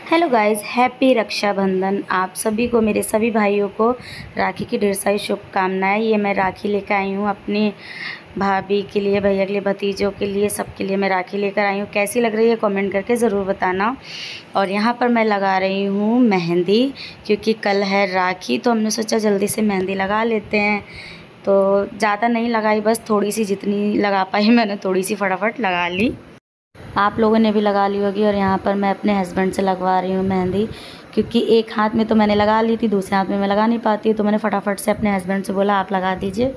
Hello guys, happy Rakshabandhan. आप सभी को, मेरे सभी भाइयों को राखी की ढेर सारी शुभकामनाएं। ये मैं राखी लेकर आई हूँ अपनी भाभी के लिए, भैया के लिए, भतीजों के लिए, सबके लिए मैं राखी लेकर आई हूँ। कैसी लग रही है कमेंट करके ज़रूर बताना। और यहाँ पर मैं लगा रही हूँ मेहंदी, क्योंकि कल है राखी, तो हमने सोचा जल्दी से मेहंदी लगा लेते हैं। तो ज़्यादा नहीं लगाई, बस थोड़ी सी, जितनी लगा पाई मैंने थोड़ी सी फटाफट लगा ली। आप लोगों ने भी लगा ली होगी। और यहाँ पर मैं अपने हस्बैंड से लगवा रही हूँ मेहंदी, क्योंकि एक हाथ में तो मैंने लगा ली थी, दूसरे हाथ में मैं लगा नहीं पाती, तो मैंने फटाफट से अपने हस्बैंड से बोला आप लगा दीजिए,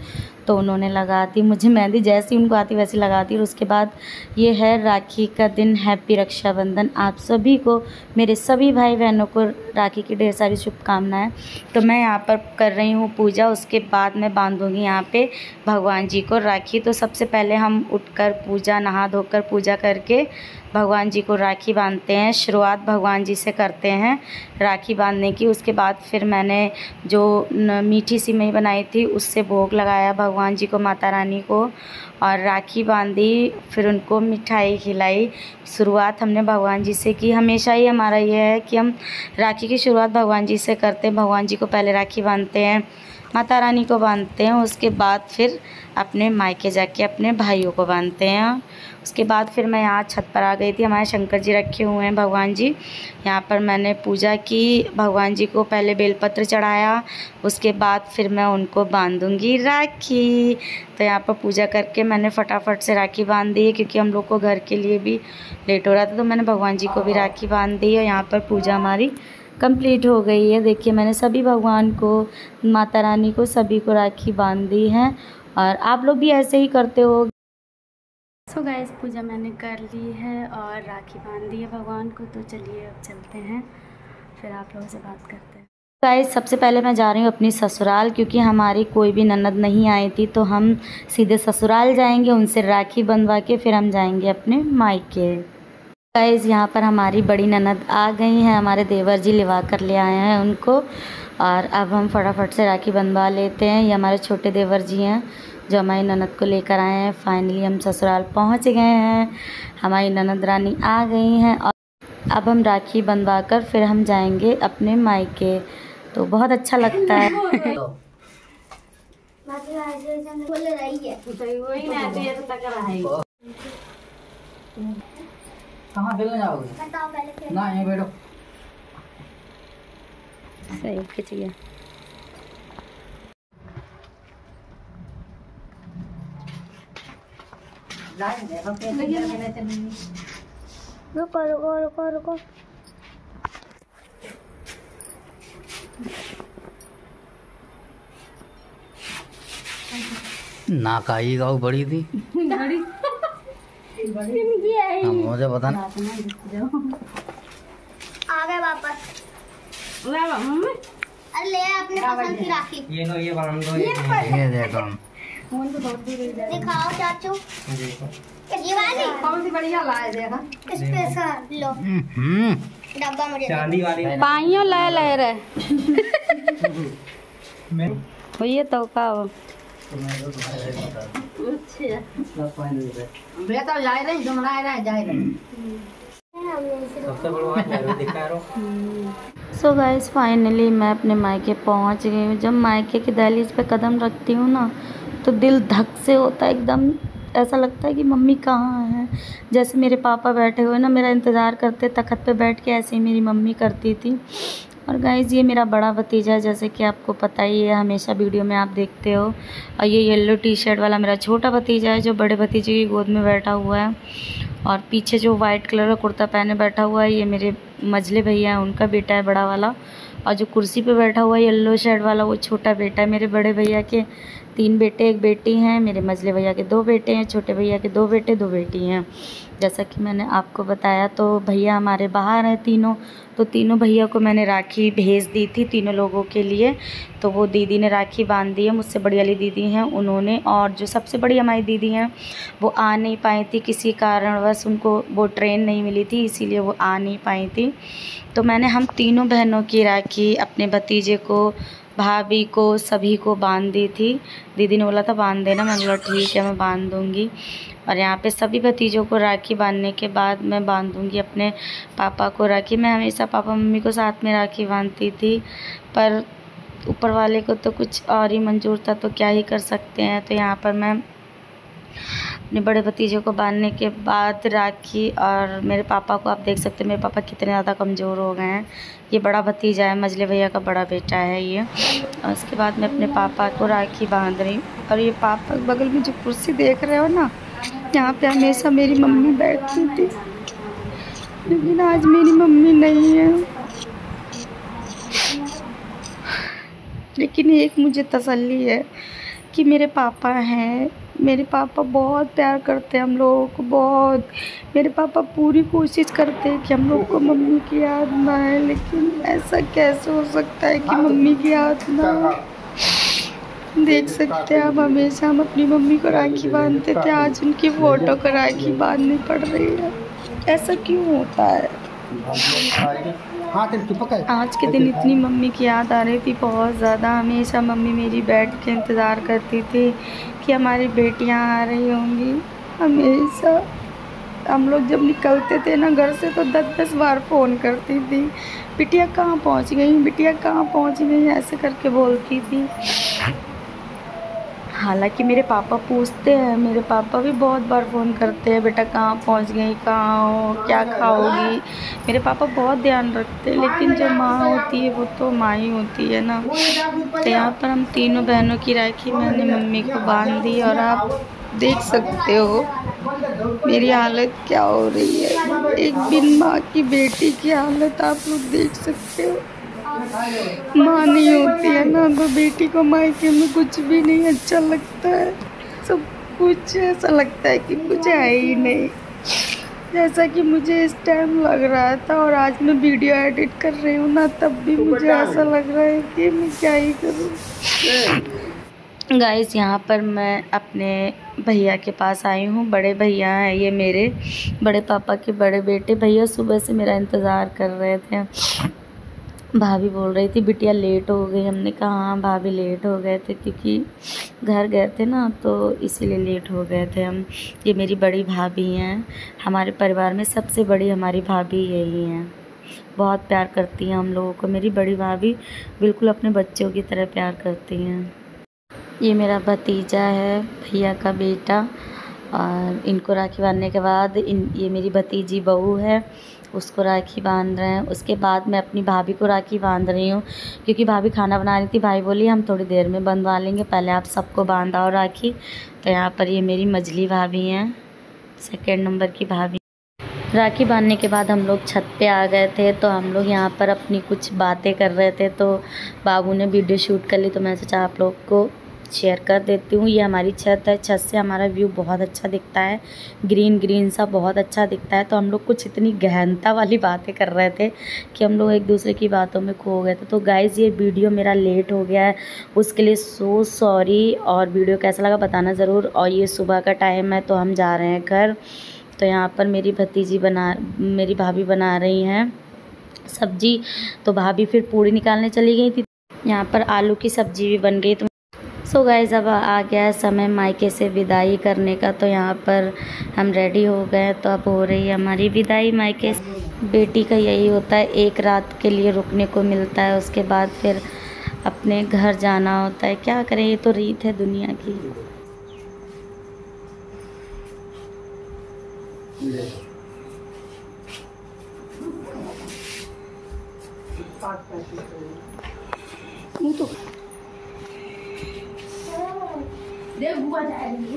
तो उन्होंने लगा दी। मुझे मेहंदी जैसी उनको आती वैसी लगा दी। और उसके बाद ये है राखी का दिन, हैप्पी रक्षाबंधन। आप सभी को, मेरे सभी भाई बहनों को राखी की ढेर सारी शुभकामनाएं। तो मैं यहाँ पर कर रही हूँ पूजा, उसके बाद मैं बांधूँगी यहाँ पे भगवान जी को राखी। तो सबसे पहले हम उठकर पूजा, नहा धोकर पूजा करके भगवान जी को राखी बांधते हैं। शुरुआत भगवान जी से करते हैं राखी बांधने की। उसके बाद फिर मैंने जो मीठी सिवई बनाई थी उससे भोग लगाया भगवान जी को, माता रानी को, और राखी बांधी। फिर उनको मिठाई खिलाई। शुरुआत हमने भगवान जी से की। हमेशा ही हमारा ये है कि हम राखी की शुरुआत भगवान जी से करते हैं। भगवान जी को पहले राखी बांधते हैं, माता रानी को बांधते हैं, उसके बाद फिर अपने मायके जाके अपने भाइयों को बांधते हैं। उसके बाद फिर मैं यहाँ छत पर आ गई थी। हमारे शंकर जी रखे हुए हैं भगवान जी। यहाँ पर मैंने पूजा की, भगवान जी को पहले बेलपत्र चढ़ाया, उसके बाद फिर मैं उनको बांधूंगी राखी। तो यहाँ पर पूजा करके मैंने फटाफट से राखी बांध दी है, क्योंकि हम लोग को घर के लिए भी लेट हो रहा था, तो मैंने भगवान जी को भी राखी बांध दी है। यहाँ पर पूजा हमारी कंप्लीट हो गई है। देखिए, मैंने सभी भगवान को, माता रानी को, सभी को राखी बांध दी है। और आप लोग भी ऐसे ही करते हो। सो गाइस, पूजा मैंने कर ली है और राखी बांध दी है भगवान को। तो चलिए अब चलते हैं, फिर आप लोगों से बात करते हैं। गाइस, सबसे पहले मैं जा रही हूँ अपनी ससुराल, क्योंकि हमारी कोई भी ननद नहीं आई थी, तो हम सीधे ससुराल जाएंगे, उनसे राखी बंधवा के फिर हम जाएंगे अपने मायके। गाइस, यहाँ पर हमारी बड़ी ननद आ गई हैं, हमारे देवर जी लिवा कर ले आए हैं उनको। और अब हम फटाफट से राखी बंधवा लेते हैं। ये हमारे छोटे देवर जी हैं जो हमारी ननद को लेकर आए हैं। फाइनली हम ससुराल पहुँच गए हैं, हमारी ननद रानी आ गई हैं। और अब हम राखी बंधवा कर फिर हम जाएंगे अपने मायके। तो बहुत अच्छा लगता है। कहाँ खेलने जाओगे? ना, यहीं बैठो। सही खिंच गया। रुको रुको रुको रुको। नाक आई गाँव बड़ी थी। मुझे पता ना। आ गए वापस। अरे ले अपने पसंद की राखी। ये नो, ये बांध दो। ये देखो, दिखाओ चाचू। ये वाली कौन सी बढ़िया लाए देखा? स्पेशल लो डब्बा मुझे चांदी वाली पाइयों ले ले रे। ये तो का बेटा जाए नहीं, तुम जाए नहीं। सबसे बड़ा दिखा रहा। सो गाइस, फाइनली मैं अपने मायके पहुंच गई हूँ। जब मायके की दहलीज पे कदम रखती हूँ ना, तो दिल धक से होता है एकदम। ऐसा लगता है कि मम्मी कहाँ है। जैसे मेरे पापा बैठे हुए ना, मेरा इंतज़ार करते तख्त पे बैठ के, ऐसे ही मेरी मम्मी करती थी। और गाइस, ये मेरा बड़ा भतीजा है, जैसे कि आपको पता ही है, हमेशा वीडियो में आप देखते हो। और ये येलो टी शर्ट वाला मेरा छोटा भतीजा है, जो बड़े भतीजे की गोद में बैठा हुआ है। और पीछे जो वाइट कलर का कुर्ता पहने बैठा हुआ है, ये मेरे मझले भैया हैं, उनका बेटा है, बड़ा वाला। और जो कुर्सी पे बैठा हुआ है येलो शर्ट वाला, वो छोटा बेटा है मेरे बड़े भैया के। 3 बेटे 1 बेटी हैं। मेरे मझले भैया के 2 बेटे हैं, छोटे भैया के 2 बेटे 2 बेटी हैं। जैसा कि मैंने आपको बताया, तो भैया हमारे बाहर हैं तीनों। तो तीनों भैया को मैंने राखी भेज दी थी, तीनों लोगों के लिए। तो वो दीदी ने राखी बांध दी है, मुझसे बड़ी वाली दीदी हैं उन्होंने। और जो सबसे बड़ी हमारी दीदी हैं, वो आ नहीं पाई थी किसी कारणवश, उनको वो ट्रेन नहीं मिली थी, इसीलिए वो आ नहीं पाई थी। तो मैंने हम तीनों बहनों की राखी अपने भतीजे को, भाभी को, सभी को बांध दी थी। दीदी ने बोला था बांध देना, मैंने बोला ठीक है मैं बांध दूँगी। और यहाँ पे सभी भतीजों को राखी बांधने के बाद मैं बांध दूँगी अपने पापा को राखी। मैं हमेशा पापा मम्मी को साथ में राखी बांधती थी, पर ऊपर वाले को तो कुछ और ही मंजूर था, तो क्या ही कर सकते हैं। तो यहाँ पर मैं अपने बड़े भतीजे को बांधने के बाद राखी, और मेरे पापा को आप देख सकते हैं मेरे पापा कितने ज़्यादा कमज़ोर हो गए हैं। ये बड़ा भतीजा है, मझले भैया का बड़ा बेटा है ये। और उसके बाद मैं अपने पापा को राखी बांध रही हूँ। और ये पापा बगल में जो कुर्सी देख रहे हो ना, यहाँ पे हमेशा मेरी मम्मी बैठती थी, लेकिन आज मेरी मम्मी नहीं है। लेकिन एक मुझे तसल्ली है कि मेरे पापा हैं। मेरे पापा बहुत प्यार करते हैं हम लोगों को, बहुत। मेरे पापा पूरी कोशिश करते हैं कि हम लोग को मम्मी की याद ना आए, लेकिन ऐसा कैसे हो सकता है कि मम्मी की याद ना आए। देख सकते हैं आप, हमेशा हम अपनी मम्मी को राखी बांधते थे, आज उनकी फ़ोटो को राखी बांधनी पड़ रही है। ऐसा क्यों होता है? आज के दिन इतनी मम्मी की याद आ रही थी, बहुत ज़्यादा। हमेशा मम्मी मेरी बैठ के इंतज़ार करती थी कि हमारी बेटियां आ रही होंगी। हमेशा हम लोग जब निकलते थे ना घर से, तो 10-10 बार फ़ोन करती थी, बिटिया कहाँ पहुँच गई, बिटिया कहाँ पहुँच गई, ऐसे करके बोलती थी। हालांकि मेरे पापा पूछते हैं, मेरे पापा भी बहुत बार फ़ोन करते हैं, बेटा कहाँ पहुँच गई, कहाँ हो, क्या खाओगी। मेरे पापा बहुत ध्यान रखते हैं, लेकिन जो माँ होती है वो तो माँ ही होती है ना। तो यहाँ पर हम तीनों बहनों की राखी मैंने मम्मी को बांध दी, और आप देख सकते हो मेरी हालत क्या हो रही है। एक बिन माँ की बेटी की हालत आप लोग देख सकते हो। माँ नहीं होती है ना, तो बेटी को मायके में कुछ भी नहीं अच्छा लगता है। सब कुछ ऐसा लगता है कि कुछ है ही नहीं, जैसा कि मुझे इस टाइम लग रहा था। और आज मैं वीडियो एडिट कर रही हूँ ना, तब भी मुझे ऐसा लग रहा है कि मैं क्या ही करूँ। गाइस, यहाँ पर मैं अपने भैया के पास आई हूँ। बड़े भैया हैं ये मेरे, बड़े पापा के बड़े बेटे। भैया सुबह से मेरा इंतज़ार कर रहे थे। भाभी बोल रही थी बिटिया लेट हो गई। हमने कहा हाँ भाभी लेट हो गए थे, क्योंकि घर गए थे ना, तो इसीलिए लेट हो गए थे हम। ये मेरी बड़ी भाभी हैं, हमारे परिवार में सबसे बड़ी हमारी भाभी यही हैं। बहुत प्यार करती हैं हम लोगों को। मेरी बड़ी भाभी बिल्कुल अपने बच्चों की तरह प्यार करती हैं। ये मेरा भतीजा है, भैया का बेटा। और इनको राखी बांधने के बाद ये मेरी भतीजी बहू है, उसको राखी बांध रहे हैं। उसके बाद मैं अपनी भाभी को राखी बांध रही हूँ, क्योंकि भाभी खाना बना रही थी। भाई बोली हम थोड़ी देर में बंधवा लेंगे, पहले आप सबको बांधाओ राखी। तो यहाँ पर ये मेरी मझली भाभी हैं, सेकंड नंबर की भाभी। राखी बांधने के बाद हम लोग छत पे आ गए थे, तो हम लोग यहाँ पर अपनी कुछ बातें कर रहे थे। तो बाबू ने वीडियो शूट कर ली, तो मैं सोचा आप लोग को शेयर कर देती हूँ। ये हमारी छत है, छत से हमारा व्यू बहुत अच्छा दिखता है, ग्रीन ग्रीन सा बहुत अच्छा दिखता है। तो हम लोग कुछ इतनी गहनता वाली बातें कर रहे थे कि हम लोग एक दूसरे की बातों में खो गए थे। तो गाइज़, ये वीडियो मेरा लेट हो गया है, उसके लिए सो सॉरी। और वीडियो कैसा लगा बताना ज़रूर। और ये सुबह का टाइम है, तो हम जा रहे हैं घर। तो यहाँ पर मेरी भाभी बना रही हैं सब्जी, तो भाभी फिर पूड़ी निकालने चली गई थी। यहाँ पर आलू की सब्जी भी बन गई। तो सो गाइस, अब आ गया है समय मायके से विदाई करने का। तो यहाँ पर हम रेडी हो गए, तो अब हो रही है हमारी विदाई मायके से। बेटी का यही होता है, एक रात के लिए रुकने को मिलता है, उसके बाद फिर अपने घर जाना होता है। क्या करें, ये तो रीत है दुनिया की। तो देख बुआ जाएगी,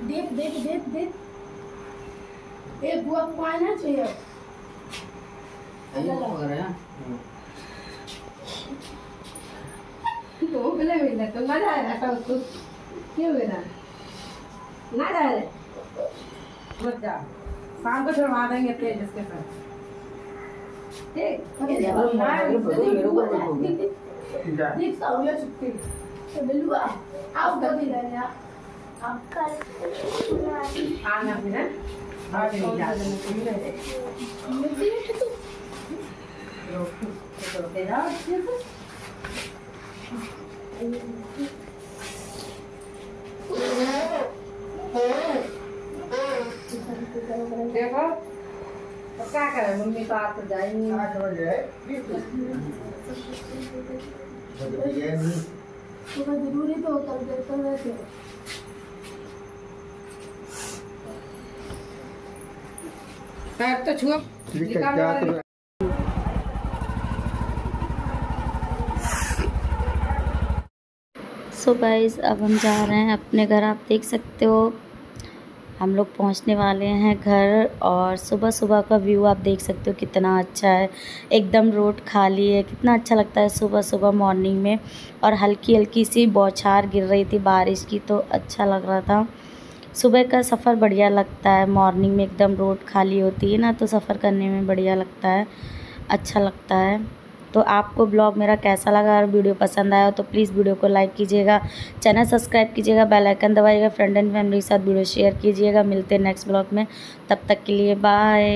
देख देख देख देख, एक बुआ को आना चाहिए। तो गले में तो ना जाए ना, उसको क्यों ना ना जाए, मत जा, शाम को छुड़वा देंगे तेज इसके साथ। देख देख साउलिया छुट्टी तो बिल्लू आओ कभी रहने आप कल आना फिर देखो तो क्या करे मम्मी तो आप जाएंगी जरूरी तो कर देते वैसे तो छुआ सो गाइस अब हम जा रहे हैं अपने घर। आप देख सकते हो हम लोग पहुंचने वाले हैं घर, और सुबह सुबह का व्यू आप देख सकते हो कितना अच्छा है। एकदम रोड खाली है, कितना अच्छा लगता है सुबह सुबह मॉर्निंग में। और हल्की हल्की सी बौछार गिर रही थी बारिश की, तो अच्छा लग रहा था। सुबह का सफ़र बढ़िया लगता है, मॉर्निंग में एकदम रोड खाली होती है ना, तो सफ़र करने में बढ़िया लगता है, अच्छा लगता है। तो आपको ब्लॉग मेरा कैसा लगा और वीडियो पसंद आया तो प्लीज़ वीडियो को लाइक कीजिएगा, चैनल सब्सक्राइब कीजिएगा, बेल आइकन दबाइएगा, फ्रेंड एंड फैमिली के साथ वीडियो शेयर कीजिएगा। मिलते हैं नेक्स्ट ब्लॉग में, तब तक के लिए बाय।